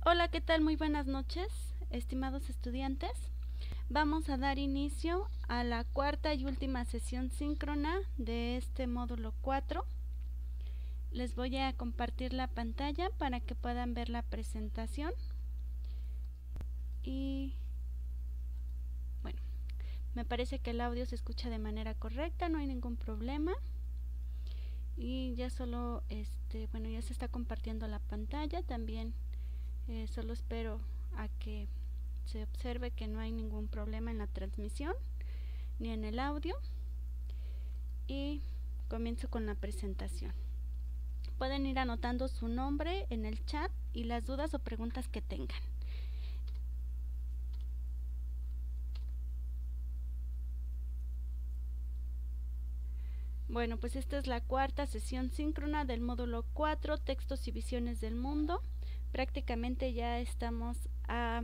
Hola, ¿qué tal? Muy buenas noches, estimados estudiantes. Vamos a dar inicio a la cuarta y última sesión síncrona de este módulo 4. Les voy a compartir la pantalla para que puedan ver la presentación. Y bueno, me parece que el audio se escucha de manera correcta, no hay ningún problema. Y ya solo, ya se está compartiendo la pantalla también. Solo espero a que se observe que no hay ningún problema en la transmisión ni en el audio, y comienzo con la presentación. Pueden ir anotando su nombre en el chat y las dudas o preguntas que tengan. Bueno, pues esta es la cuarta sesión síncrona del módulo 4, textos y visiones del mundo. Prácticamente ya estamos a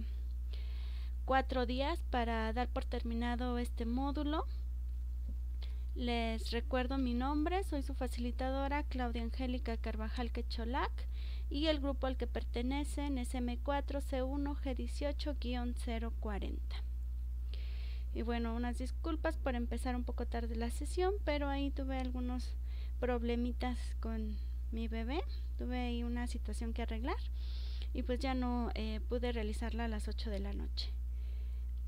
4 días para dar por terminado este módulo. Les recuerdo mi nombre, soy su facilitadora Claudia Angélica Carvajal Quecholac, y el grupo al que pertenecen es M4C1G18-040. Y bueno, unas disculpas por empezar un poco tarde la sesión, pero ahí tuve algunos problemitas con mi bebé, tuve ahí una situación que arreglar y pues ya no pude realizarla a las 8 de la noche.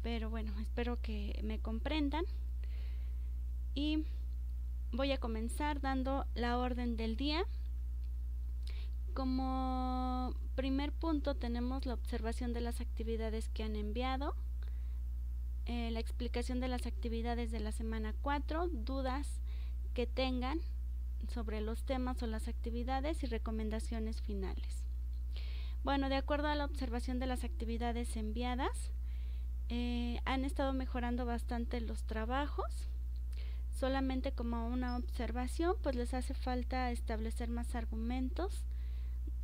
Pero bueno, espero que me comprendan. Y voy a comenzar dando la orden del día. Como primer punto tenemos la observación de las actividades que han enviado, la explicación de las actividades de la semana 4, dudas que tengan sobre los temas o las actividades y recomendaciones finales. Bueno, de acuerdo a la observación de las actividades enviadas, han estado mejorando bastante los trabajos. Solamente como una observación, pues les hace falta establecer más argumentos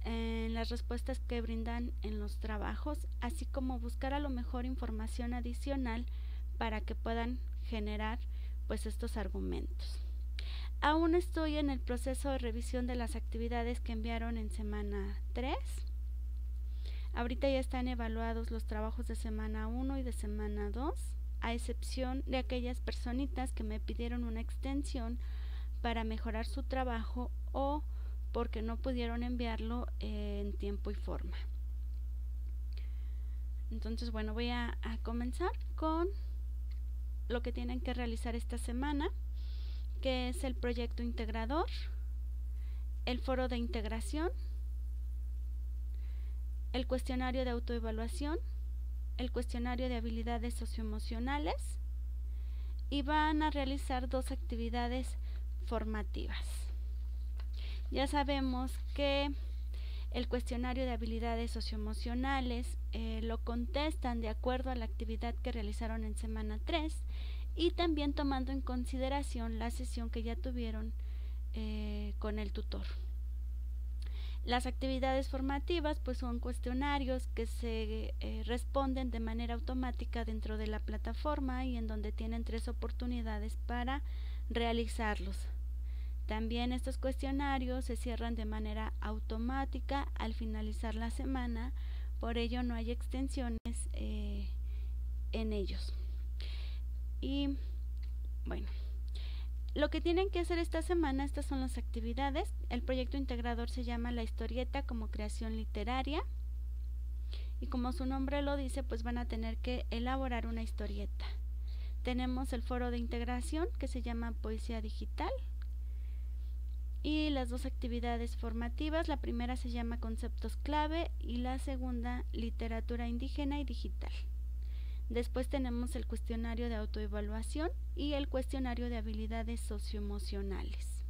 en las respuestas que brindan en los trabajos, así como buscar a lo mejor información adicional para que puedan generar pues estos argumentos. Aún estoy en el proceso de revisión de las actividades que enviaron en semana 3. Ahorita ya están evaluados los trabajos de semana 1 y de semana 2, a excepción de aquellas personitas que me pidieron una extensión para mejorar su trabajo o porque no pudieron enviarlo en tiempo y forma. Entonces, bueno, voy a comenzar con lo que tienen que realizar esta semana, que es el proyecto integrador, el foro de integración, el cuestionario de autoevaluación, el cuestionario de habilidades socioemocionales, y van a realizar 2 actividades formativas. Ya sabemos que el cuestionario de habilidades socioemocionales lo contestan de acuerdo a la actividad que realizaron en semana 3 y también tomando en consideración la sesión que ya tuvieron con el tutor. Las actividades formativas pues son cuestionarios que se responden de manera automática dentro de la plataforma y en donde tienen 3 oportunidades para realizarlos. También estos cuestionarios se cierran de manera automática al finalizar la semana, por ello no hay extensiones en ellos. Y bueno, lo que tienen que hacer esta semana, estas son las actividades. El proyecto integrador se llama La historieta como creación literaria, y como su nombre lo dice, pues van a tener que elaborar una historieta. Tenemos el foro de integración que se llama Poesía Digital, y las 2 actividades formativas, la primera se llama Conceptos Clave y la segunda Literatura Indígena y Digital. Después tenemos el cuestionario de autoevaluación y el cuestionario de habilidades socioemocionales.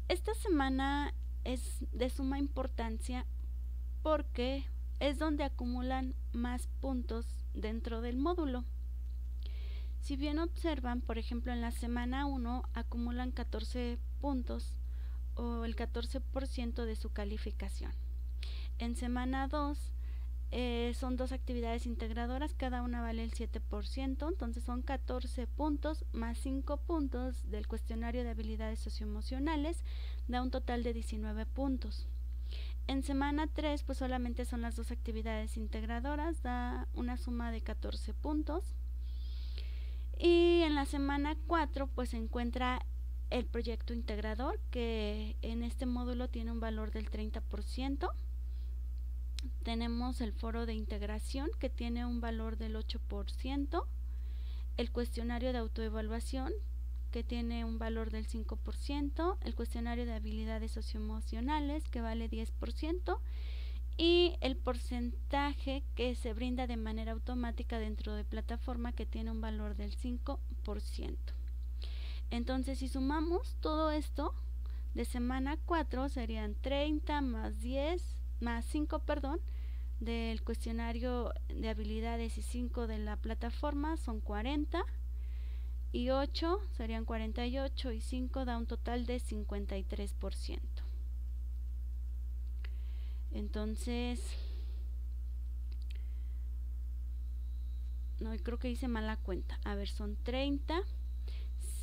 Esta semana es de suma importancia porque es donde acumulan más puntos dentro del módulo. Si bien observan, por ejemplo, en la semana 1 acumulan 14 puntos o el 14% de su calificación. En semana 2 son 2 actividades integradoras, cada una vale el 7%, entonces son 14 puntos más 5 puntos del cuestionario de habilidades socioemocionales, da un total de 19 puntos. En semana 3 pues solamente son las 2 actividades integradoras, da una suma de 14 puntos. Y en la semana 4 pues se encuentra el proyecto integrador, que en este módulo tiene un valor del 30%. Tenemos el foro de integración, que tiene un valor del 8%. El cuestionario de autoevaluación, que tiene un valor del 5%. El cuestionario de habilidades socioemocionales, que vale 10%. Y el porcentaje que se brinda de manera automática dentro de plataforma, que tiene un valor del 5%. Entonces, si sumamos todo esto de semana 4, serían 30 más 10 más 5, del cuestionario de habilidades y 5 de la plataforma, son 40, y 8 serían 48, y 5 da un total de 53%. Entonces, no, creo que hice mala cuenta. A ver, son 30,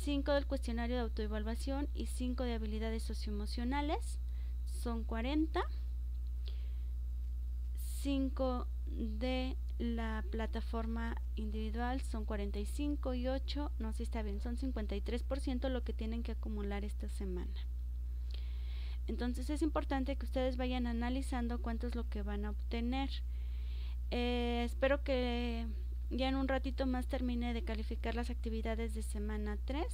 5 del cuestionario de autoevaluación y 5 de habilidades socioemocionales, son 40, 5 de la plataforma individual son 45, y 8, no sé si está bien, son 53% lo que tienen que acumular esta semana. Entonces es importante que ustedes vayan analizando cuánto es lo que van a obtener. Espero que ya en un ratito más termine de calificar las actividades de semana 3,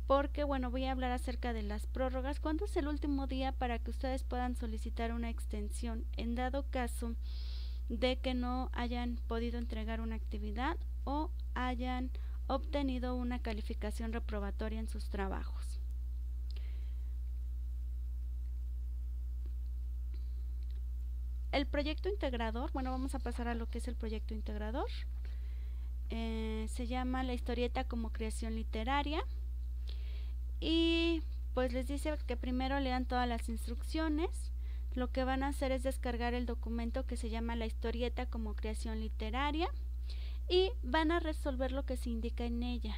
porque bueno, voy a hablar acerca de las prórrogas. ¿Cuándo es el último día para que ustedes puedan solicitar una extensión en dado caso de que no hayan podido entregar una actividad o hayan obtenido una calificación reprobatoria en sus trabajos? El proyecto integrador, bueno, vamos a pasar a lo que es el proyecto integrador. Se llama La historieta como creación literaria, y pues les dice que primero lean todas las instrucciones. Lo que van a hacer es descargar el documento que se llama La historieta como creación literaria, y van a resolver lo que se indica en ella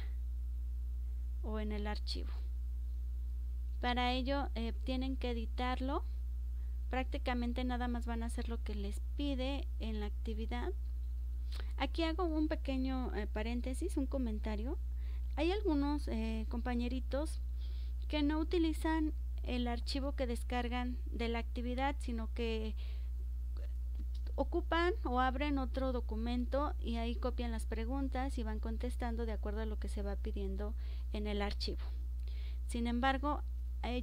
o en el archivo. Para ello tienen que editarlo. Prácticamente nada más van a hacer lo que les pide en la actividad. Aquí hago un pequeño paréntesis, un comentario. Hay algunos compañeritos que no utilizan el archivo que descargan de la actividad, sino que ocupan o abren otro documento y ahí copian las preguntas y van contestando de acuerdo a lo que se va pidiendo en el archivo. Sin embargo,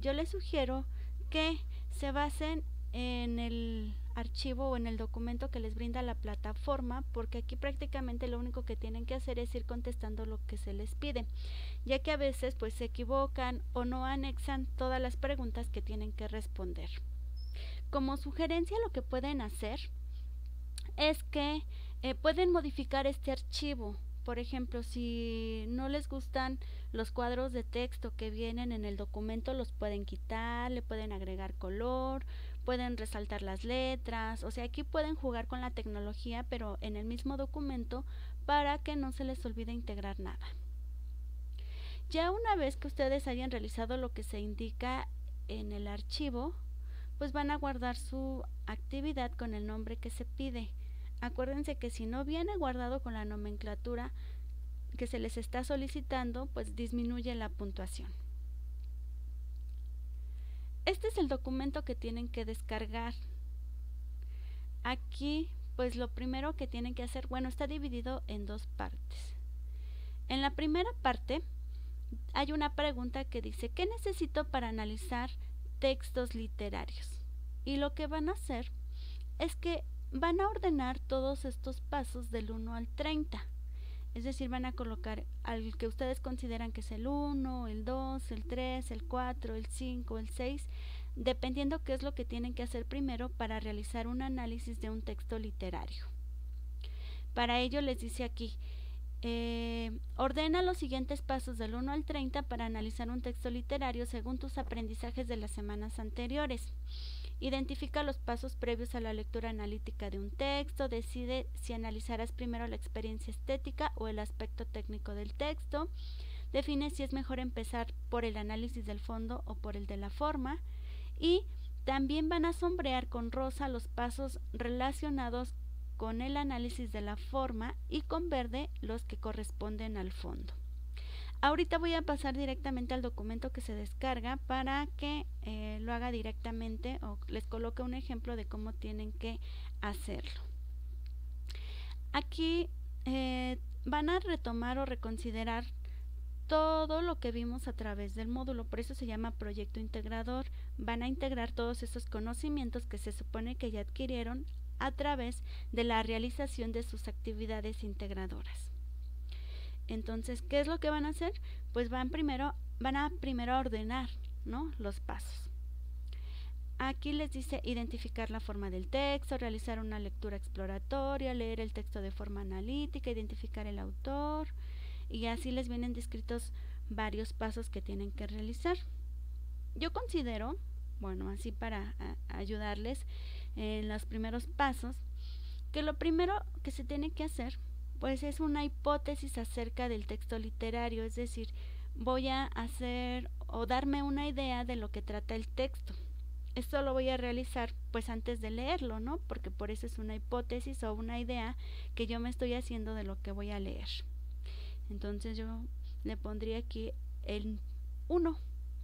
yo les sugiero que se basen en el archivo o en el documento que les brinda la plataforma, porque aquí prácticamente lo único que tienen que hacer es ir contestando lo que se les pide, ya que a veces pues se equivocan o no anexan todas las preguntas que tienen que responder. Como sugerencia, lo que pueden hacer es que pueden modificar este archivo. Por ejemplo, si no les gustan los cuadros de texto que vienen en el documento, los pueden quitar, le pueden agregar color, pueden resaltar las letras. O sea, aquí pueden jugar con la tecnología, pero en el mismo documento, para que no se les olvide integrar nada. Ya una vez que ustedes hayan realizado lo que se indica en el archivo, pues van a guardar su actividad con el nombre que se pide. Acuérdense que si no viene guardado con la nomenclatura que se les está solicitando, pues disminuye la puntuación. Este es el documento que tienen que descargar. Aquí, pues lo primero que tienen que hacer, bueno, está dividido en dos partes. En la primera parte hay una pregunta que dice: ¿qué necesito para analizar textos literarios? Y lo que van a hacer es que van a ordenar todos estos pasos del 1 al 30. Es decir, van a colocar al que ustedes consideran que es el 1, el 2, el 3, el 4, el 5, el 6, dependiendo qué es lo que tienen que hacer primero para realizar un análisis de un texto literario. Para ello les dice aquí: ordena los siguientes pasos del 1 al 30 para analizar un texto literario según tus aprendizajes de las semanas anteriores. Identifica los pasos previos a la lectura analítica de un texto. Decide si analizarás primero la experiencia estética o el aspecto técnico del texto. Define si es mejor empezar por el análisis del fondo o por el de la forma. Y También van a sombrear con rosa los pasos relacionados con el análisis de la forma y con verde los que corresponden al fondo. Ahorita voy a pasar directamente al documento que se descarga para que lo haga directamente o les coloque un ejemplo de cómo tienen que hacerlo. Aquí van a retomar o reconsiderar todo lo que vimos a través del módulo, por eso se llama proyecto integrador. Van a integrar todos esos conocimientos que se supone que ya adquirieron a través de la realización de sus actividades integradoras. Entonces, ¿qué es lo que van a hacer? Pues van a primero ordenar, ¿no?, los pasos. Aquí les dice identificar la forma del texto, realizar una lectura exploratoria, leer el texto de forma analítica, identificar el autor, y así les vienen descritos varios pasos que tienen que realizar. Yo considero, bueno, así para ayudarles en los primeros pasos, que lo primero que se tiene que hacer pues es una hipótesis acerca del texto literario, es decir, voy a hacer o darme una idea de lo que trata el texto. Esto lo voy a realizar pues antes de leerlo, ¿no? Porque por eso es una hipótesis o una idea que yo me estoy haciendo de lo que voy a leer. Entonces yo le pondría aquí el 1,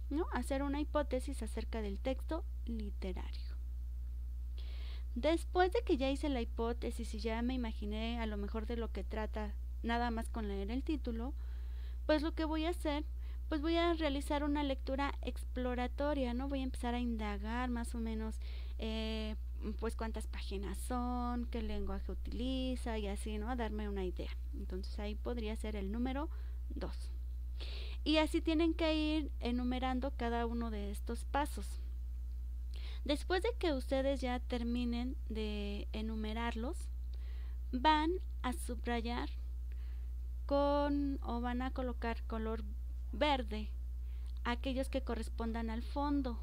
¿no? Hacer una hipótesis acerca del texto literario. Después de que ya hice la hipótesis y ya me imaginé a lo mejor de lo que trata, nada más con leer el título, pues lo que voy a hacer, pues voy a realizar una lectura exploratoria, ¿no? Voy a empezar a indagar más o menos, pues cuántas páginas son, qué lenguaje utiliza y así, ¿no? A darme una idea. Entonces ahí podría ser el número 2. Y así tienen que ir enumerando cada uno de estos pasos. Después de que ustedes ya terminen de enumerarlos, van a subrayar o van a colocar color verde aquellos que correspondan al fondo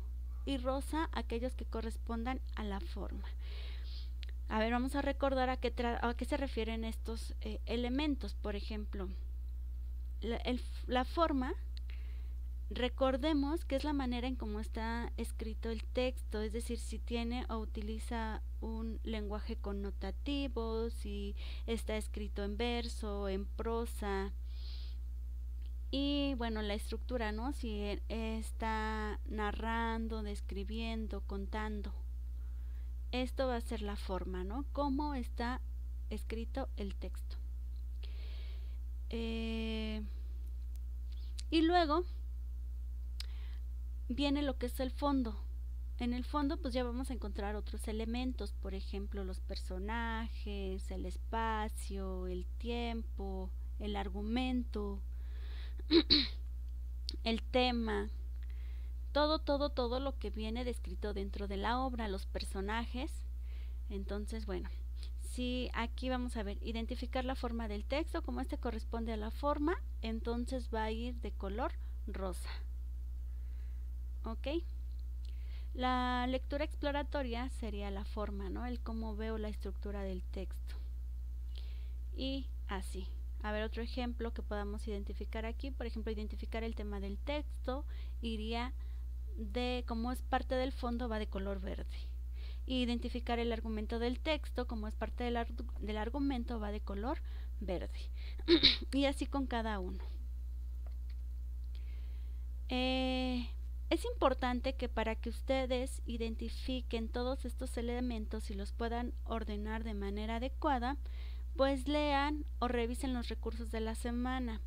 y rosa aquellos que correspondan a la forma. A ver, vamos a recordar a qué se refieren estos elementos. Por ejemplo, la forma. Recordemos que es la manera en cómo está escrito el texto, es decir, si tiene o utiliza un lenguaje connotativo, si está escrito en verso, en prosa, y bueno, la estructura, ¿no? Si está narrando, describiendo, contando. Esto va a ser la forma, ¿no? Cómo está escrito el texto. Y luego viene lo que es el fondo. En el fondo pues ya vamos a encontrar otros elementos, por ejemplo los personajes, el espacio, el tiempo, el argumento, el tema, todo lo que viene descrito dentro de la obra, los personajes. Entonces, bueno, si aquí vamos a ver, identificar la forma del texto, como este corresponde a la forma, entonces va a ir de color rosa. ¿Ok? La lectura exploratoria sería la forma, ¿no? El cómo veo la estructura del texto. Y así. A ver, otro ejemplo que podamos identificar aquí, por ejemplo, identificar el tema del texto, iría de, como es parte del fondo, va de color verde. Identificar el argumento del texto, como es parte del argumento, va de color verde. Y así con cada uno. Es importante que para que ustedes identifiquen todos estos elementos y los puedan ordenar de manera adecuada, pues lean o revisen los recursos de la semana.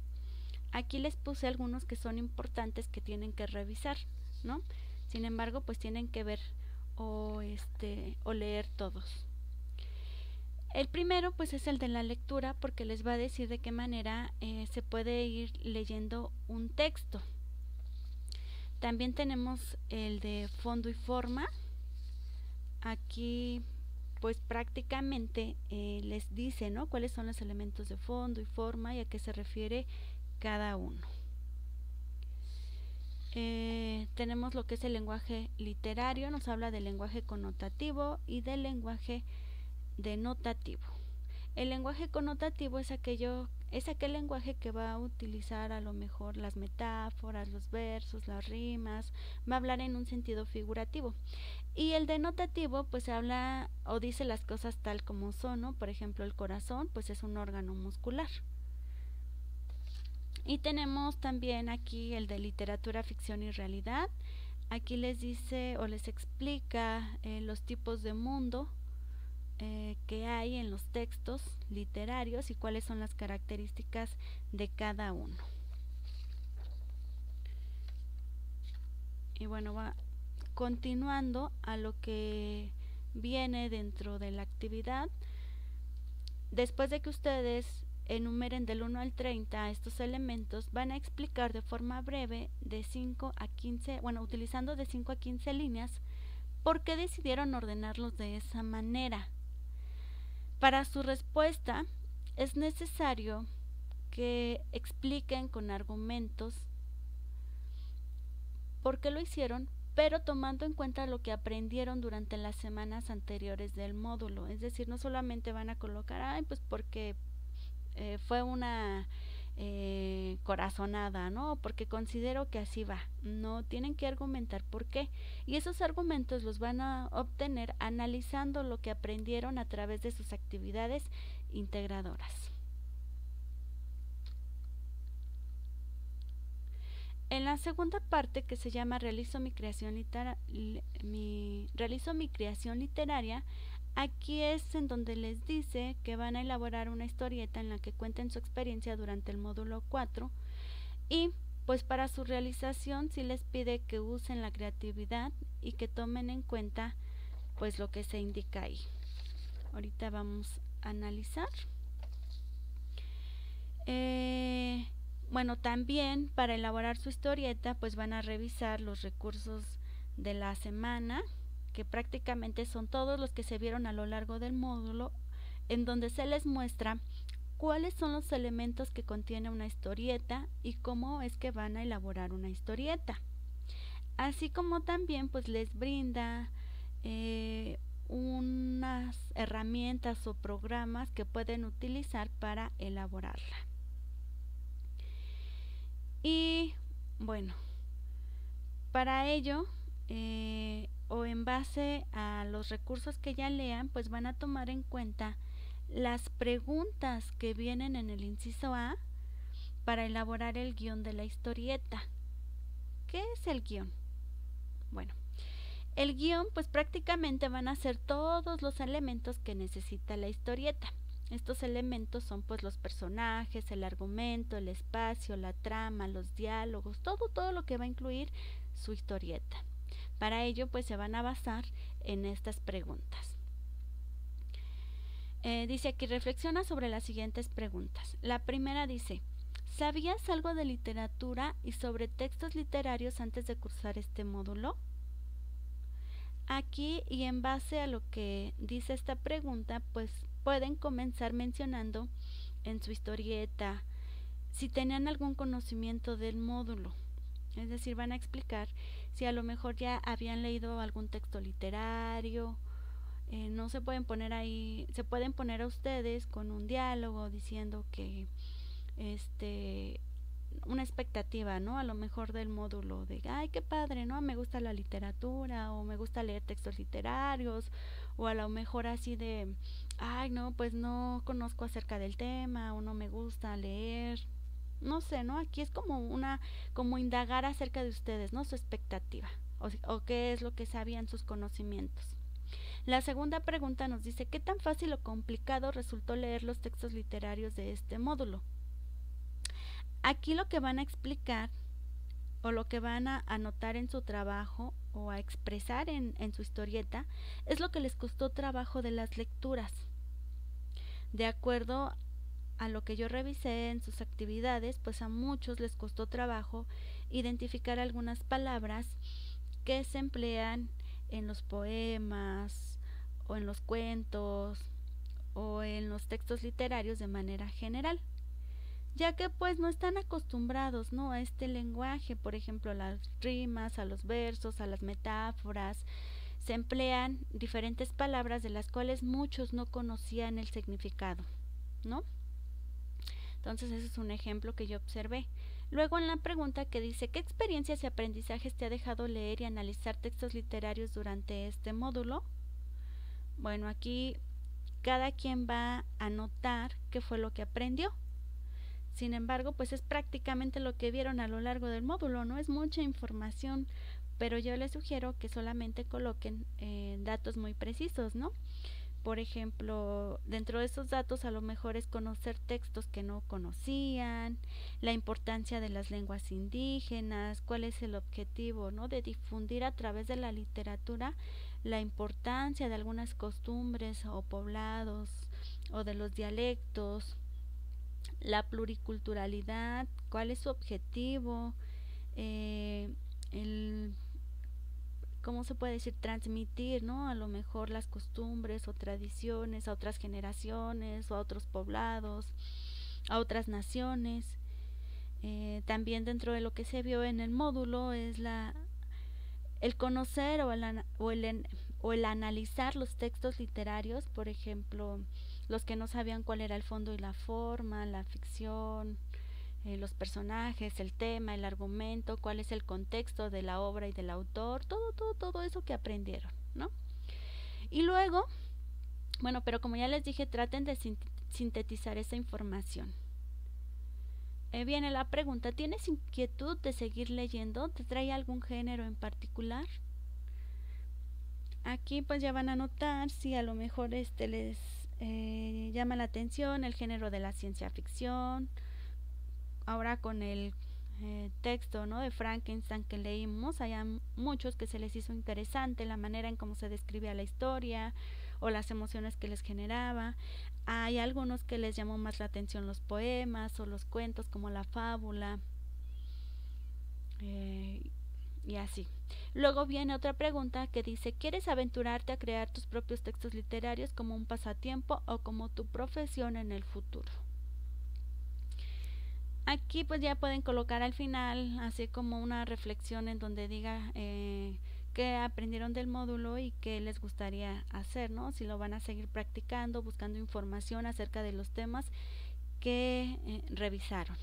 Aquí les puse algunos que son importantes que tienen que revisar, ¿no? Sin embargo, pues tienen que ver o leer todos. El primero pues es el de la lectura, porque les va a decir de qué manera se puede ir leyendo un texto. También tenemos el de fondo y forma. Aquí pues prácticamente les dice, ¿no?, cuáles son los elementos de fondo y forma y a qué se refiere cada uno. Tenemos lo que es el lenguaje literario, nos habla del lenguaje connotativo y del lenguaje denotativo. El lenguaje connotativo es aquello es aquel lenguaje que va a utilizar a lo mejor las metáforas, los versos, las rimas, va a hablar en un sentido figurativo. Y el denotativo pues habla o dice las cosas tal como son, ¿no? Por ejemplo, el corazón pues es un órgano muscular. Y tenemos también aquí el de literatura, ficción y realidad. Aquí les dice o les explica los tipos de mundo que hay en los textos literarios y cuáles son las características de cada uno. Y bueno, va continuando a lo que viene dentro de la actividad. Después de que ustedes enumeren del 1 al 30 estos elementos, van a explicar de forma breve de 5 a 15, bueno, utilizando de 5 a 15 líneas, por qué decidieron ordenarlos de esa manera. Para su respuesta es necesario que expliquen con argumentos por qué lo hicieron, pero tomando en cuenta lo que aprendieron durante las semanas anteriores del módulo. Es decir, no solamente van a colocar, ay, pues porque fue una corazonada, ¿no? Porque considero que así va. No, tienen que argumentar por qué. Y esos argumentos los van a obtener analizando lo que aprendieron a través de sus actividades integradoras. En la segunda parte, que se llama realizo mi creación literaria, aquí es en donde les dice que van a elaborar una historieta en la que cuenten su experiencia durante el módulo 4 y pues para su realización sí les pide que usen la creatividad y que tomen en cuenta pues lo que se indica ahí. Ahorita vamos a analizar. Bueno, también para elaborar su historieta pues van a revisar los recursos de la semana, que prácticamente son todos los que se vieron a lo largo del módulo, en donde se les muestra cuáles son los elementos que contiene una historieta y cómo es que van a elaborar una historieta. Así como también pues les brinda unas herramientas o programas que pueden utilizar para elaborarla. Y bueno, para ello o en base a los recursos que ya lean, pues van a tomar en cuenta las preguntas que vienen en el inciso A para elaborar el guión de la historieta. ¿Qué es el guión? Bueno, el guión pues prácticamente van a ser todos los elementos que necesita la historieta. Estos elementos son pues los personajes, el argumento, el espacio, la trama, los diálogos, todo lo que va a incluir su historieta. Para ello pues se van a basar en estas preguntas. Dice aquí, reflexiona sobre las siguientes preguntas. La primera dice, ¿sabías algo de literatura y sobre textos literarios antes de cursar este módulo? Aquí y en base a lo que dice esta pregunta, pues pueden comenzar mencionando en su historieta si tenían algún conocimiento del módulo. Es decir, van a explicar si a lo mejor ya habían leído algún texto literario. No se pueden poner ahí, se pueden poner a ustedes con un diálogo diciendo que una expectativa, ¿no? A lo mejor del módulo de, ay, qué padre, ¿no? Me gusta la literatura o me gusta leer textos literarios, o a lo mejor así de, ay, no, pues no conozco acerca del tema o no me gusta leer. No sé, ¿no? Aquí es como indagar acerca de ustedes, ¿no? Su expectativa o qué es lo que sabían sus conocimientos. La segunda pregunta nos dice, ¿qué tan fácil o complicado resultó leer los textos literarios de este módulo? Aquí lo que van a explicar o lo que van a anotar en su trabajo o a expresar en su historieta es lo que les costó trabajo de las lecturas. De acuerdo a lo que yo revisé en sus actividades, pues a muchos les costó trabajo identificar algunas palabras que se emplean en los poemas o en los cuentos o en los textos literarios de manera general, ya que pues no están acostumbrados, ¿no?, a este lenguaje. Por ejemplo, a las rimas, a los versos, a las metáforas. Se emplean diferentes palabras de las cuales muchos no conocían el significado, ¿no? Entonces ese es un ejemplo que yo observé. Luego en la pregunta que dice, ¿qué experiencias y aprendizajes te ha dejado leer y analizar textos literarios durante este módulo? Bueno, aquí cada quien va a notar qué fue lo que aprendió. Sin embargo, pues es prácticamente lo que vieron a lo largo del módulo, no es mucha información, pero yo les sugiero que solamente coloquen datos muy precisos, ¿no? Por ejemplo, dentro de esos datos a lo mejor es conocer textos que no conocían, la importancia de las lenguas indígenas, cuál es el objetivo, ¿no? De difundir a través de la literatura la importancia de algunas costumbres o poblados o de los dialectos, la pluriculturalidad, cuál es su objetivo, el ¿cómo se puede decir? Transmitir, ¿no? A lo mejor las costumbres o tradiciones a otras generaciones o a otros poblados, a otras naciones. También dentro de lo que se vio en el módulo es el conocer o el analizar los textos literarios, por ejemplo, los que no sabían cuál era el fondo y la forma, la ficción, los personajes, el tema, el argumento, cuál es el contexto de la obra y del autor, todo eso que aprendieron, ¿no? Y luego, bueno, pero como ya les dije, traten de sintetizar esa información. Viene la pregunta, ¿tienes inquietud de seguir leyendo? ¿Te trae algún género en particular? Aquí pues ya van a notar si a lo mejor les llama la atención el género de la ciencia ficción. Ahora con el texto, ¿no? de Frankenstein que leímos, hay muchos que se les hizo interesante la manera en cómo se describía la historia o las emociones que les generaba. Hay algunos que les llamó más la atención los poemas o los cuentos como la fábula, y así. Luego viene otra pregunta que dice, ¿quieres aventurarte a crear tus propios textos literarios como un pasatiempo o como tu profesión en el futuro? Aquí pues ya pueden colocar al final así como una reflexión en donde diga qué aprendieron del módulo y qué les gustaría hacer, ¿no? Si lo van a seguir practicando, buscando información acerca de los temas que revisaron.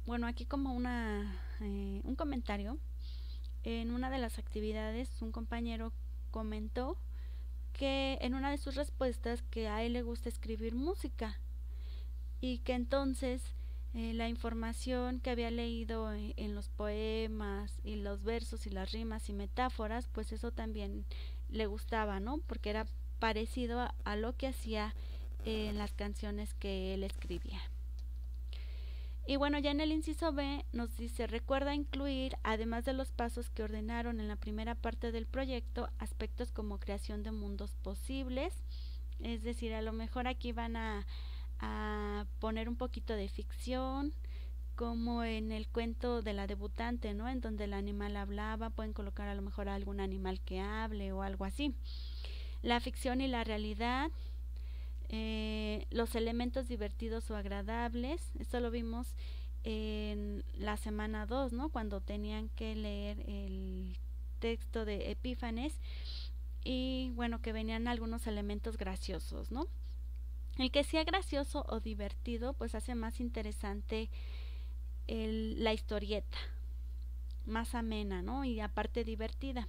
Bueno, aquí como un comentario. En una de las actividades un compañero comentó que en una de sus respuestas que a él le gusta escribir música y que entonces la información que había leído en los poemas y los versos y las rimas y metáforas, pues eso también le gustaba, ¿no? Porque era parecido a lo que hacía en las canciones que él escribía. Y bueno, ya en el inciso B nos dice, recuerda incluir, además de los pasos que ordenaron en la primera parte del proyecto, aspectos como creación de mundos posibles, es decir, a lo mejor aquí van a poner un poquito de ficción, como en el cuento de la debutante, ¿no? En donde el animal hablaba, pueden colocar a lo mejor algún animal que hable o algo así. La ficción y la realidad, los elementos divertidos o agradables, esto lo vimos en la semana 2, ¿no? Cuando tenían que leer el texto de Epífanes y bueno, que venían algunos elementos graciosos, ¿no? El que sea gracioso o divertido pues hace más interesante la historieta, más amena, ¿no? Y aparte divertida.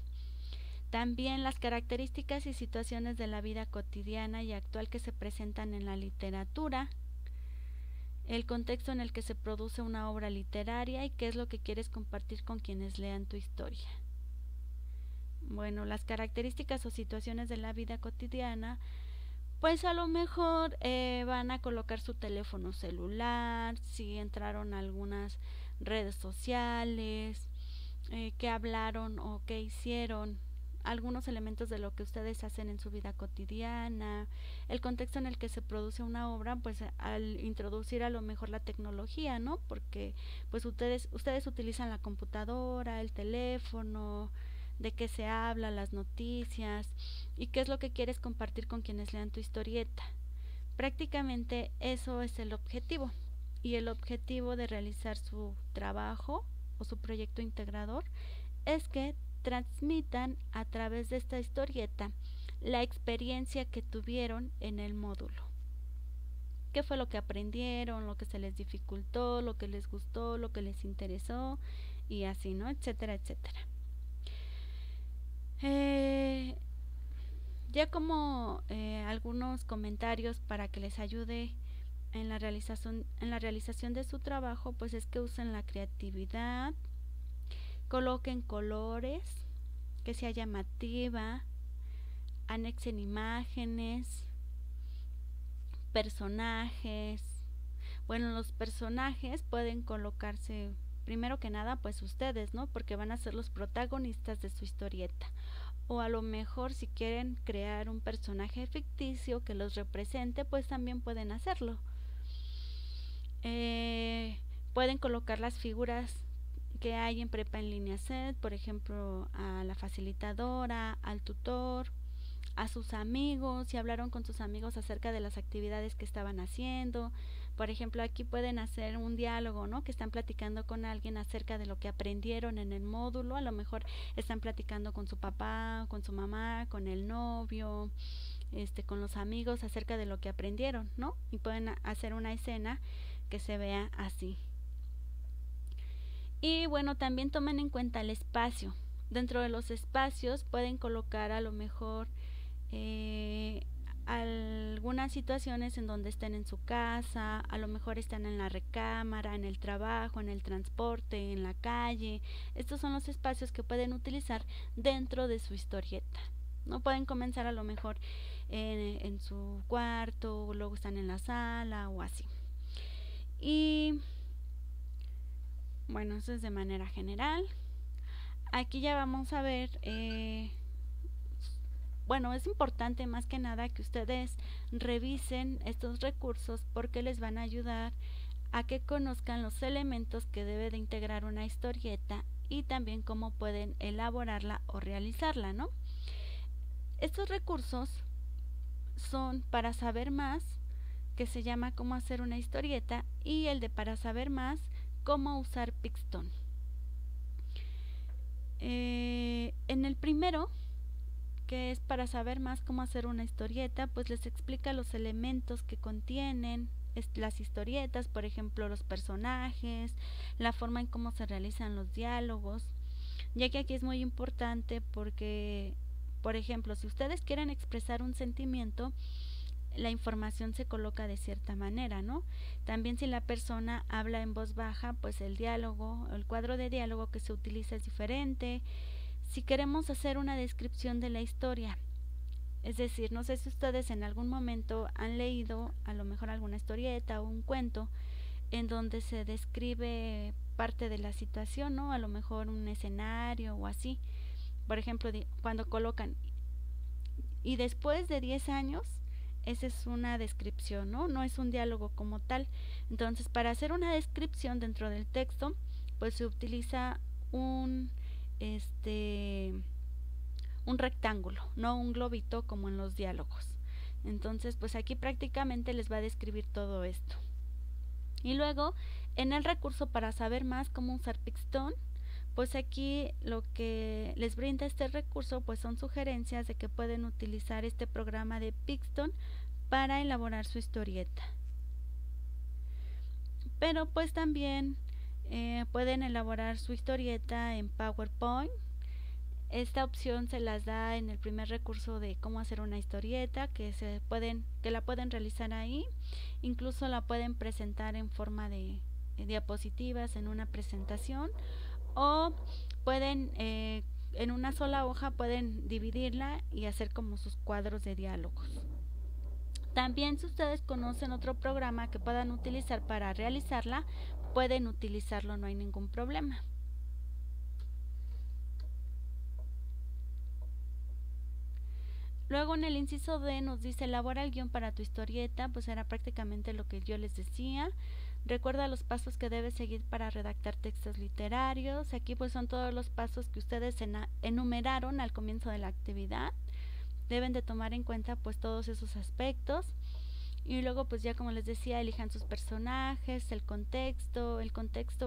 También las características y situaciones de la vida cotidiana y actual que se presentan en la literatura, el contexto en el que se produce una obra literaria y qué es lo que quieres compartir con quienes lean tu historia. Bueno, las características o situaciones de la vida cotidiana, pues a lo mejor van a colocar su teléfono celular, si entraron a algunas redes sociales, qué hablaron o qué hicieron, algunos elementos de lo que ustedes hacen en su vida cotidiana, el contexto en el que se produce una obra, pues al introducir a lo mejor la tecnología, ¿no? Porque pues ustedes utilizan la computadora, el teléfono, de qué se habla, las noticias y qué es lo que quieres compartir con quienes lean tu historieta. Prácticamente eso es el objetivo, y el objetivo de realizar su trabajo o su proyecto integrador es que transmitan a través de esta historieta la experiencia que tuvieron en el módulo. ¿Qué fue lo que aprendieron, lo que se les dificultó, lo que les gustó, lo que les interesó y así, ¿no? Etcétera, etcétera. Ya como algunos comentarios para que les ayude en la realización de su trabajo, pues es que usen la creatividad, coloquen colores, que sea llamativa, anexen imágenes, personajes. Bueno, los personajes pueden colocarse primero que nada pues ustedes, ¿no? Porque van a ser los protagonistas de su historieta. O a lo mejor si quieren crear un personaje ficticio que los represente, pues también pueden hacerlo. Pueden colocar las figuras que hay en Prepa en Línea Set, por ejemplo, a la facilitadora, al tutor, a sus amigos, si hablaron con sus amigos acerca de las actividades que estaban haciendo. Por ejemplo, aquí pueden hacer un diálogo, ¿no? Que están platicando con alguien acerca de lo que aprendieron en el módulo. A lo mejor están platicando con su papá, con su mamá, con el novio, con los amigos acerca de lo que aprendieron, ¿no? Y pueden hacer una escena que se vea así. Y bueno, también tomen en cuenta el espacio. Dentro de los espacios pueden colocar a lo mejor algunas situaciones en donde estén en su casa, a lo mejor están en la recámara, en el trabajo, en el transporte, en la calle. Estos son los espacios que pueden utilizar dentro de su historieta. No pueden comenzar a lo mejor en su cuarto, luego están en la sala o así. Y bueno, eso es de manera general. Aquí ya vamos a ver bueno, es importante más que nada que ustedes revisen estos recursos porque les van a ayudar a que conozcan los elementos que debe de integrar una historieta y también cómo pueden elaborarla o realizarla, ¿no? Estos recursos son para saber más, que se llama cómo hacer una historieta, y el de para saber más, cómo usar Pixton. En el primero, que es para saber más cómo hacer una historieta, pues les explica los elementos que contienen las historietas, por ejemplo los personajes, la forma en cómo se realizan los diálogos, ya que aquí es muy importante porque, por ejemplo, si ustedes quieren expresar un sentimiento, la información se coloca de cierta manera, ¿no? También si la persona habla en voz baja, pues el diálogo, el cuadro de diálogo que se utiliza es diferente. Si queremos hacer una descripción de la historia, es decir, no sé si ustedes en algún momento han leído a lo mejor alguna historieta o un cuento en donde se describe parte de la situación, ¿no? A lo mejor un escenario o así. Por ejemplo, cuando colocan y después de 10 años, esa es una descripción, ¿no? No es un diálogo como tal. Entonces, para hacer una descripción dentro del texto, pues se utiliza un rectángulo, no un globito como en los diálogos. Entonces, pues aquí prácticamente les va a describir todo esto. Y luego, en el recurso para saber más cómo usar Pixton, pues aquí lo que les brinda este recurso pues son sugerencias de que pueden utilizar este programa de Pixton para elaborar su historieta. Pero pues también pueden elaborar su historieta en PowerPoint. Esta opción se las da en el primer recurso de cómo hacer una historieta, que la pueden realizar ahí. Incluso la pueden presentar en forma de diapositivas en una presentación, o pueden en una sola hoja pueden dividirla y hacer como sus cuadros de diálogos. También si ustedes conocen otro programa que puedan utilizar para realizarla, pueden utilizarlo, no hay ningún problema. Luego en el inciso D nos dice elabora el guión para tu historieta, pues era prácticamente lo que yo les decía. Recuerda los pasos que debes seguir para redactar textos literarios. Aquí pues son todos los pasos que ustedes enumeraron al comienzo de la actividad. Deben de tomar en cuenta pues todos esos aspectos. Y luego pues ya como les decía, elijan sus personajes, el contexto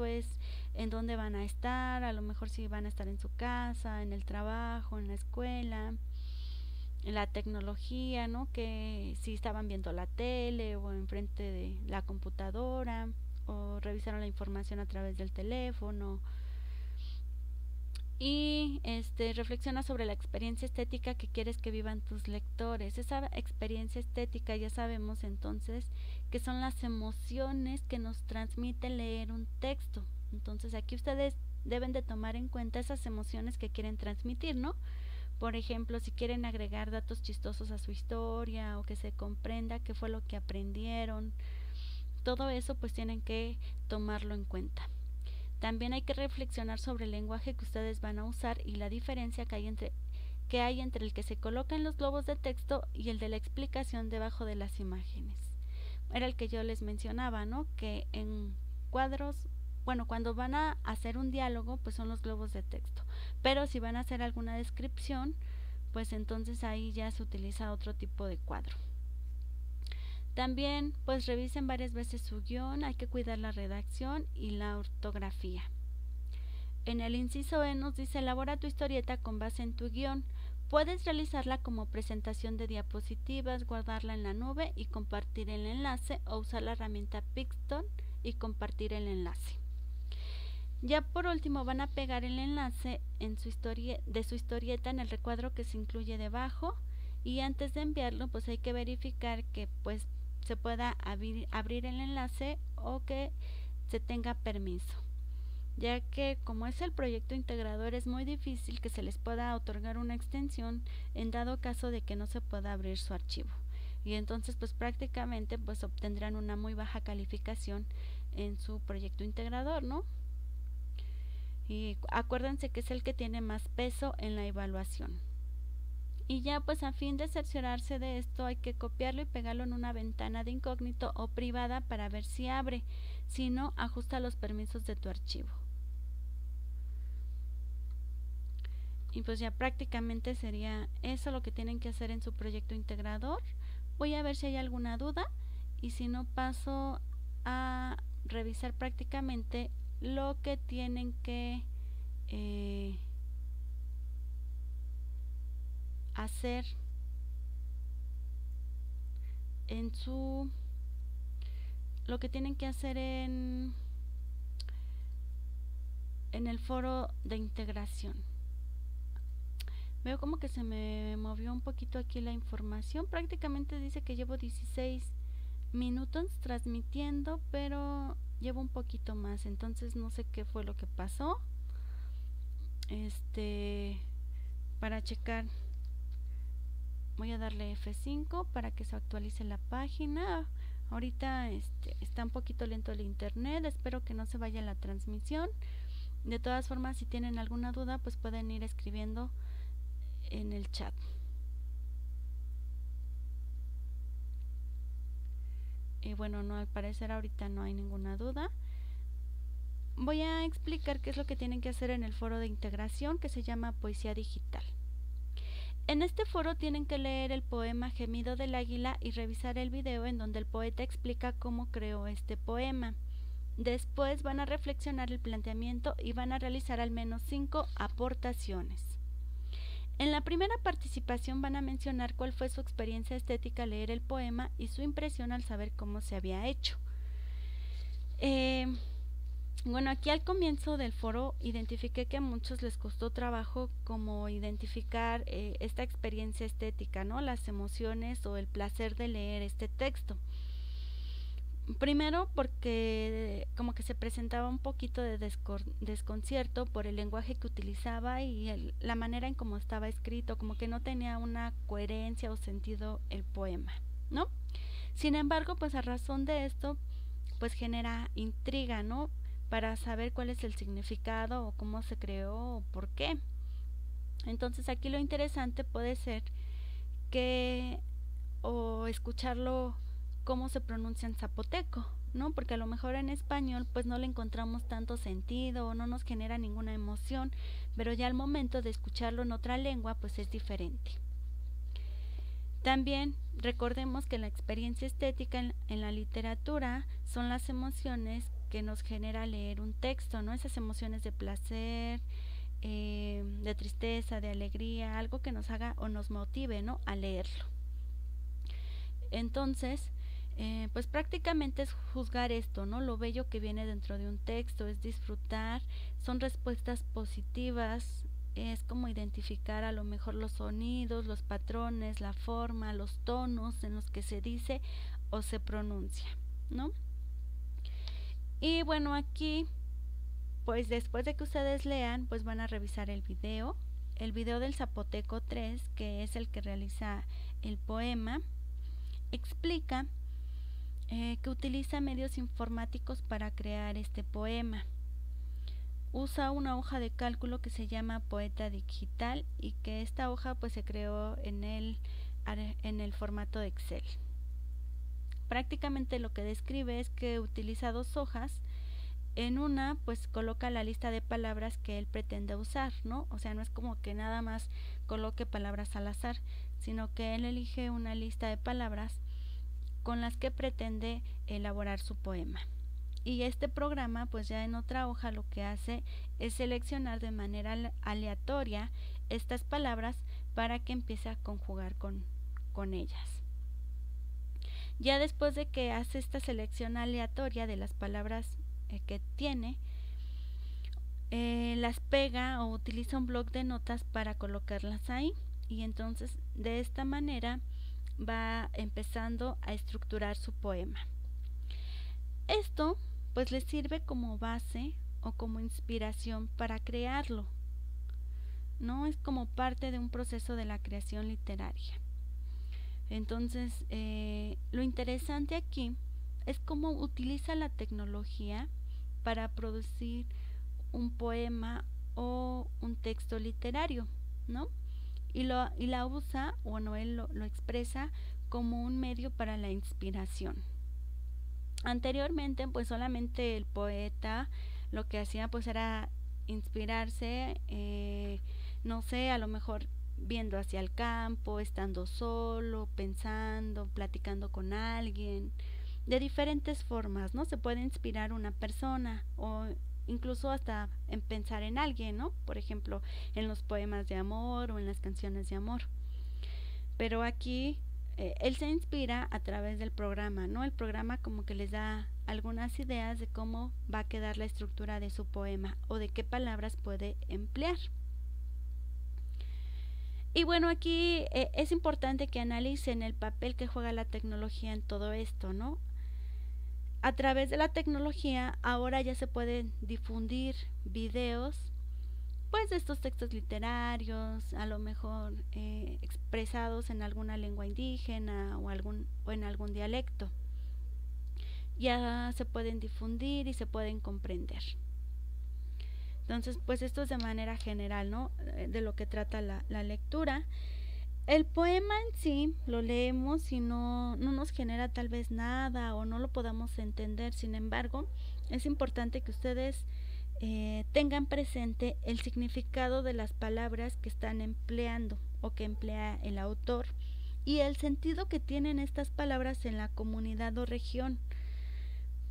es en dónde van a estar, a lo mejor si van a estar en su casa, en el trabajo, en la escuela. la tecnología, ¿no? Que si estaban viendo la tele o enfrente de la computadora o revisaron la información a través del teléfono. Y reflexiona sobre la experiencia estética que quieres que vivan tus lectores. Esa experiencia estética ya sabemos entonces que son las emociones que nos transmite leer un texto. Entonces aquí ustedes deben de tomar en cuenta esas emociones que quieren transmitir, ¿no? Por ejemplo, si quieren agregar datos chistosos a su historia o que se comprenda qué fue lo que aprendieron, todo eso pues tienen que tomarlo en cuenta. También hay que reflexionar sobre el lenguaje que ustedes van a usar y la diferencia que hay entre el que se coloca en los globos de texto y el de la explicación debajo de las imágenes. Era el que yo les mencionaba, ¿no? Que en cuadros, bueno, cuando van a hacer un diálogo, pues son los globos de texto. Pero si van a hacer alguna descripción, pues entonces ahí ya se utiliza otro tipo de cuadro. También pues revisen varias veces su guión, hay que cuidar la redacción y la ortografía. En el inciso E nos dice: elabora tu historieta con base en tu guión. Puedes realizarla como presentación de diapositivas, guardarla en la nube y compartir el enlace, o usar la herramienta Pixton y compartir el enlace. Ya por último van a pegar el enlace de su historieta en el recuadro que se incluye debajo, y antes de enviarlo pues hay que verificar que pues se pueda abrir el enlace o que se tenga permiso, ya que como es el proyecto integrador es muy difícil que se les pueda otorgar una extensión en dado caso de que no se pueda abrir su archivo, y entonces pues prácticamente pues obtendrán una muy baja calificación en su proyecto integrador, ¿no? Y acuérdense que es el que tiene más peso en la evaluación. Y ya pues a fin de cerciorarse de esto hay que copiarlo y pegarlo en una ventana de incógnito o privada para ver si abre. Si no, ajusta los permisos de tu archivo. Y pues ya prácticamente sería eso lo que tienen que hacer en su proyecto integrador. Voy a ver si hay alguna duda y si no paso a revisar prácticamente lo que tienen que hacer en su lo que tienen que hacer en el foro de integración. Veo como que se me movió un poquito aquí la información. Prácticamente dice que llevo 16 minutos transmitiendo, pero llevo un poquito más, entonces no sé qué fue lo que pasó. Para checar voy a darle F5 para que se actualice la página. Ahorita está un poquito lento el internet, espero que no se vaya la transmisión. De todas formas, si tienen alguna duda pues pueden ir escribiendo en el chat. Y bueno, no, al parecer ahorita no hay ninguna duda. Voy a explicar qué es lo que tienen que hacer en el foro de integración, que se llama Poesía Digital. En este foro tienen que leer el poema Gemido del Águila y revisar el video en donde el poeta explica cómo creó este poema. Después van a reflexionar el planteamiento y van a realizar al menos 5 aportaciones. En la primera participación van a mencionar cuál fue su experiencia estética al leer el poema y su impresión al saber cómo se había hecho. Bueno, aquí al comienzo del foro identifiqué que a muchos les costó trabajo como identificar esta experiencia estética, ¿no? Las emociones o el placer de leer este texto. Primero porque como que se presentaba un poquito de desconcierto por el lenguaje que utilizaba y la manera en cómo estaba escrito, como que no tenía una coherencia o sentido el poema, ¿no? Sin embargo, pues a razón de esto, pues genera intriga, ¿no? Para saber cuál es el significado o cómo se creó o por qué. Entonces aquí lo interesante puede ser que o escucharlo cómo se pronuncia en zapoteco, ¿no? Porque a lo mejor en español pues no le encontramos tanto sentido o no nos genera ninguna emoción, pero ya al momento de escucharlo en otra lengua pues es diferente. También recordemos que la experiencia estética en la literatura son las emociones que nos genera leer un texto, ¿no? Esas emociones de placer, de tristeza, de alegría, algo que nos haga o nos motive, ¿no?, a leerlo. Entonces, pues prácticamente es juzgar esto, ¿no? Lo bello que viene dentro de un texto, es disfrutar, son respuestas positivas, es como identificar a lo mejor los sonidos, los patrones, la forma, los tonos en los que se dice o se pronuncia, ¿no? Y bueno, aquí, pues después de que ustedes lean, pues van a revisar el video del Zapoteco 3, que es el que realiza el poema. Explica que utiliza medios informáticos para crear este poema. Usa una hoja de cálculo que se llama Poeta Digital y que esta hoja pues se creó en el formato de Excel. Prácticamente lo que describe es que utiliza 2 hojas. En una pues coloca la lista de palabras que él pretende usar, ¿no? O sea, no es como que nada más coloque palabras al azar, sino que él elige una lista de palabras con las que pretende elaborar su poema. Y este programa pues ya en otra hoja lo que hace es seleccionar de manera aleatoria estas palabras para que empiece a conjugar con ellas. Ya después de que hace esta selección aleatoria de las palabras que tiene, las pega o utiliza un bloc de notas para colocarlas ahí, y entonces de esta manera va empezando a estructurar su poema. Esto pues le sirve como base o como inspiración para crearlo, ¿no? Es como parte de un proceso de la creación literaria. Entonces, lo interesante aquí es cómo utiliza la tecnología para producir un poema o un texto literario, ¿no? Y la usa, bueno, él lo expresa como un medio para la inspiración. Anteriormente, pues solamente el poeta lo que hacía pues era inspirarse, no sé, a lo mejor viendo hacia el campo, estando solo, pensando, platicando con alguien, de diferentes formas, ¿no? Se puede inspirar una persona o incluso hasta en pensar en alguien, ¿no? Por ejemplo, en los poemas de amor o en las canciones de amor. Pero aquí él se inspira a través del programa, ¿no? El programa como que les da algunas ideas de cómo va a quedar la estructura de su poema o de qué palabras puede emplear. Y bueno, aquí es importante que analicen el papel que juega la tecnología en todo esto, ¿no? A través de la tecnología ahora ya se pueden difundir videos pues de estos textos literarios, a lo mejor expresados en alguna lengua indígena o en algún dialecto. Ya se pueden difundir y se pueden comprender. Entonces, pues esto es de manera general, ¿no? De lo que trata la lectura. El poema en sí lo leemos y no nos genera tal vez nada o no lo podamos entender. Sin embargo, es importante que ustedes tengan presente el significado de las palabras que están empleando o que emplea el autor y el sentido que tienen estas palabras en la comunidad o región.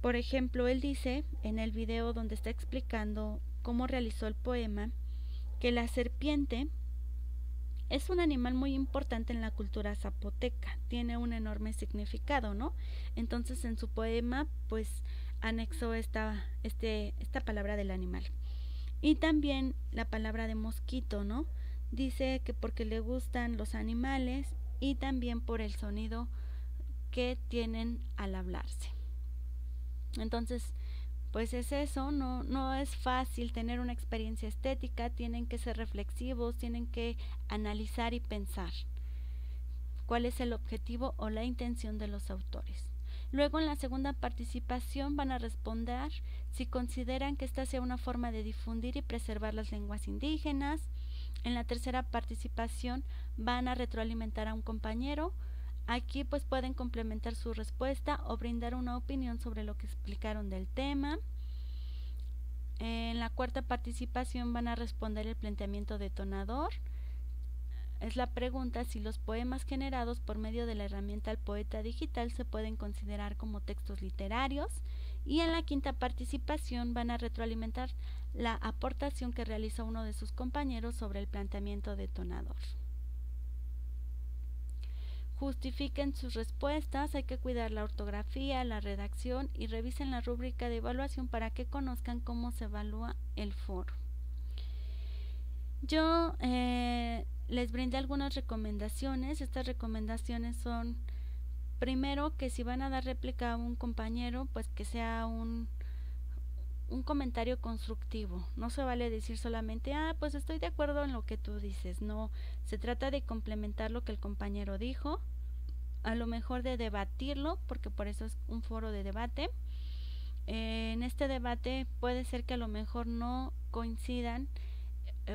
Por ejemplo, él dice en el video donde está explicando cómo realizó el poema que la serpiente es un animal muy importante en la cultura zapoteca, tiene un enorme significado, ¿no? Entonces en su poema pues anexó esta palabra del animal. Y también la palabra de mosquito, ¿no? Dice que porque le gustan los animales y también por el sonido que tienen al hablarse. Entonces, pues es eso, no es fácil tener una experiencia estética, tienen que ser reflexivos, tienen que analizar y pensar cuál es el objetivo o la intención de los autores. Luego en la segunda participación van a responder si consideran que esta sea una forma de difundir y preservar las lenguas indígenas. En la tercera participación van a retroalimentar a un compañero. Aquí pues pueden complementar su respuesta o brindar una opinión sobre lo que explicaron del tema. En la cuarta participación van a responder el planteamiento detonador. Es la pregunta si los poemas generados por medio de la herramienta El Poeta Digital se pueden considerar como textos literarios. Y en la quinta participación van a retroalimentar la aportación que realiza uno de sus compañeros sobre el planteamiento detonador. Justifiquen sus respuestas, hay que cuidar la ortografía, la redacción y revisen la rúbrica de evaluación para que conozcan cómo se evalúa el foro. Yo les brindé algunas recomendaciones. Estas recomendaciones son, primero, que si van a dar réplica a un compañero, pues que sea un comentario constructivo. No se vale decir solamente, pues estoy de acuerdo en lo que tú dices. No, se trata de complementar lo que el compañero dijo, a lo mejor de debatirlo, porque por eso es un foro de debate. En este debate puede ser que a lo mejor no coincidan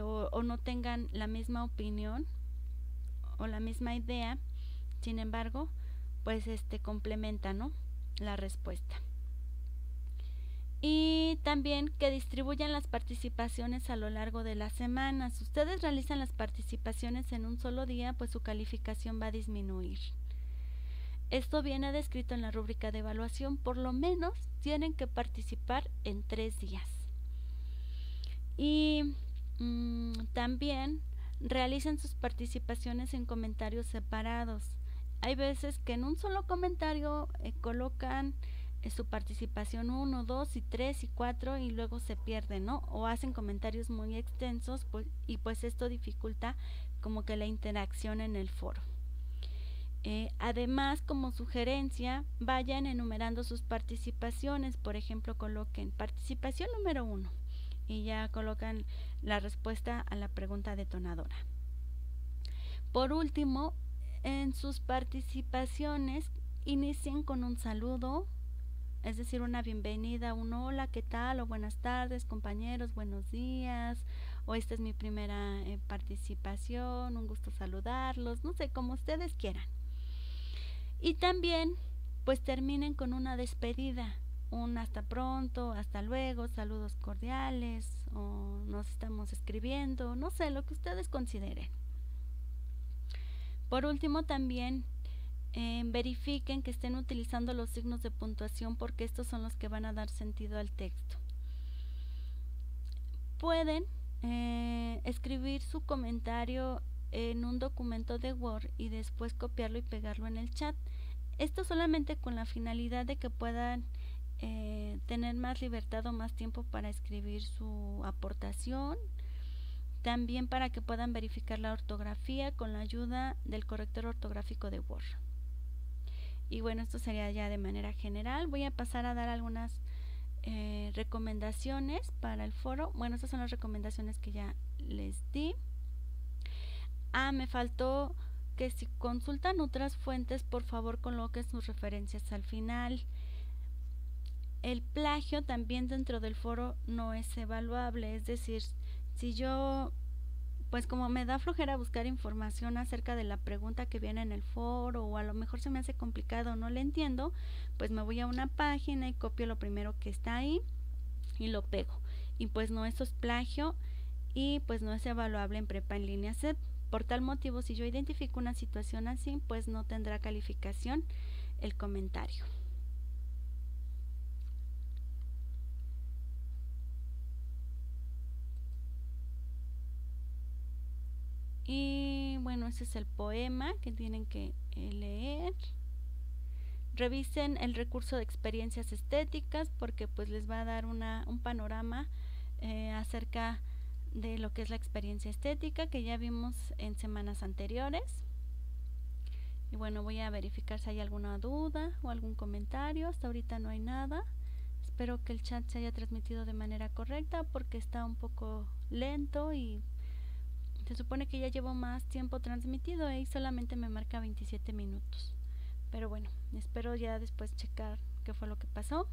o no tengan la misma opinión o la misma idea, sin embargo, pues complementa, ¿no?, la respuesta. Y también que distribuyan las participaciones a lo largo de las semanas. Si ustedes realizan las participaciones en un solo día, pues su calificación va a disminuir. Esto viene descrito en la rúbrica de evaluación. Por lo menos tienen que participar en 3 días. Y también realicen sus participaciones en comentarios separados. Hay veces que en un solo comentario colocan su participación 1, 2 y 3 y 4 y luego se pierden, ¿no? O hacen comentarios muy extensos, y pues esto dificulta como que la interacción en el foro. Además, como sugerencia, vayan enumerando sus participaciones. Por ejemplo, coloquen participación número 1 y ya colocan la respuesta a la pregunta detonadora. Por último, en sus participaciones inicien con un saludo, es decir, una bienvenida, un hola, ¿qué tal? O buenas tardes, compañeros, buenos días, o esta es mi primera participación, un gusto saludarlos, no sé, como ustedes quieran. Y también, pues terminen con una despedida, un hasta pronto, hasta luego, saludos cordiales, o nos estamos escribiendo, no sé, lo que ustedes consideren. Por último, también verifiquen que estén utilizando los signos de puntuación, porque estos son los que van a dar sentido al texto. Pueden escribir su comentario en un documento de Word y después copiarlo y pegarlo en el chat. Esto solamente con la finalidad de que puedan tener más libertad o más tiempo para escribir su aportación. También para que puedan verificar la ortografía con la ayuda del corrector ortográfico de Word. Y bueno, esto sería ya de manera general. Voy a pasar a dar algunas recomendaciones para el foro. Bueno, estas son las recomendaciones que ya les di. Me faltó que si consultan otras fuentes, por favor coloquen sus referencias al final. El plagio también dentro del foro no es evaluable, es decir, si yo, pues como me da flojera buscar información acerca de la pregunta que viene en el foro, o a lo mejor se me hace complicado o no le entiendo, pues me voy a una página y copio lo primero que está ahí y lo pego. Y pues no, eso es plagio y pues no es evaluable en Prepa en Línea CEP. Por tal motivo, si yo identifico una situación así, pues no tendrá calificación el comentario. Y bueno, ese es el poema que tienen que leer. Revisen el recurso de experiencias estéticas, porque pues les va a dar un panorama acerca de lo que es la experiencia estética, que ya vimos en semanas anteriores. Y bueno, voy a verificar si hay alguna duda o algún comentario. Hasta ahorita no hay nada. Espero que el chat se haya transmitido de manera correcta, porque está un poco lento y se supone que ya llevo más tiempo transmitido y solamente me marca 27 minutos. Pero bueno, espero ya después checar qué fue lo que pasó.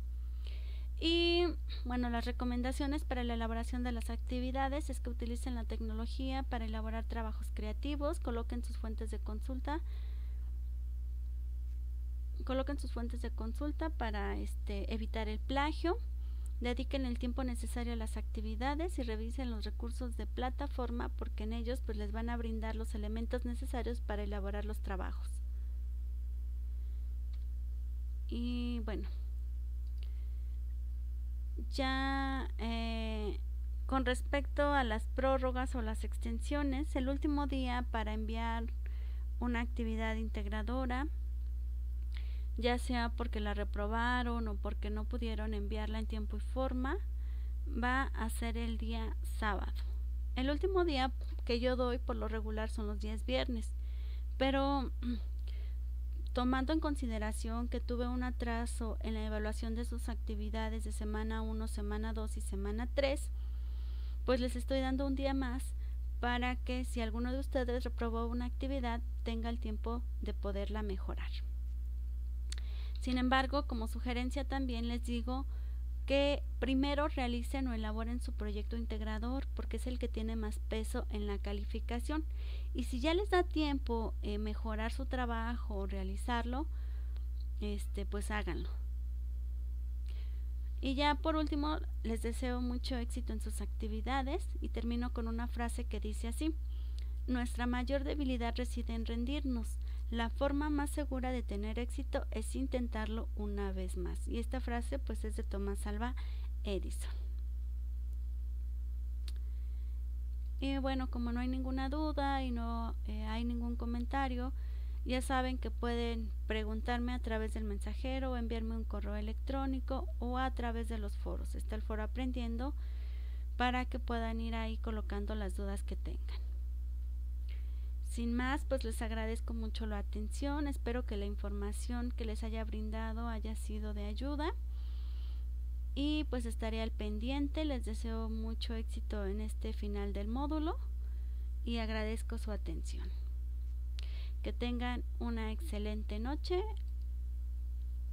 Y bueno, las recomendaciones para la elaboración de las actividades es que utilicen la tecnología para elaborar trabajos creativos, coloquen sus fuentes de consulta para evitar el plagio. Dediquen el tiempo necesario a las actividades y revisen los recursos de plataforma, porque en ellos pues les van a brindar los elementos necesarios para elaborar los trabajos. Y bueno, Ya con respecto a las prórrogas o las extensiones, el último día para enviar una actividad integradora, ya sea porque la reprobaron o porque no pudieron enviarla en tiempo y forma, va a ser el día sábado. El último día que yo doy por lo regular son los días viernes, pero tomando en consideración que tuve un atraso en la evaluación de sus actividades de semana 1, semana 2 y semana 3, pues les estoy dando un día más para que si alguno de ustedes reprobó una actividad tenga el tiempo de poderla mejorar. Sin embargo, como sugerencia también les digo que primero realicen o elaboren su proyecto integrador porque es el que tiene más peso en la calificación, y si ya les da tiempo mejorar su trabajo o realizarlo, pues háganlo. Y ya por último les deseo mucho éxito en sus actividades y termino con una frase que dice así: nuestra mayor debilidad reside en rendirnos. La forma más segura de tener éxito es intentarlo una vez más. Y esta frase pues es de Thomas Alva Edison. Y bueno, como no hay ninguna duda y no hay ningún comentario, ya saben que pueden preguntarme a través del mensajero o enviarme un correo electrónico o a través de los foros. Está el foro Aprendiendo para que puedan ir ahí colocando las dudas que tengan. Sin más, pues les agradezco mucho la atención, espero que la información que les haya brindado haya sido de ayuda y pues estaré al pendiente. Les deseo mucho éxito en este final del módulo y agradezco su atención. Que tengan una excelente noche.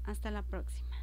Hasta la próxima.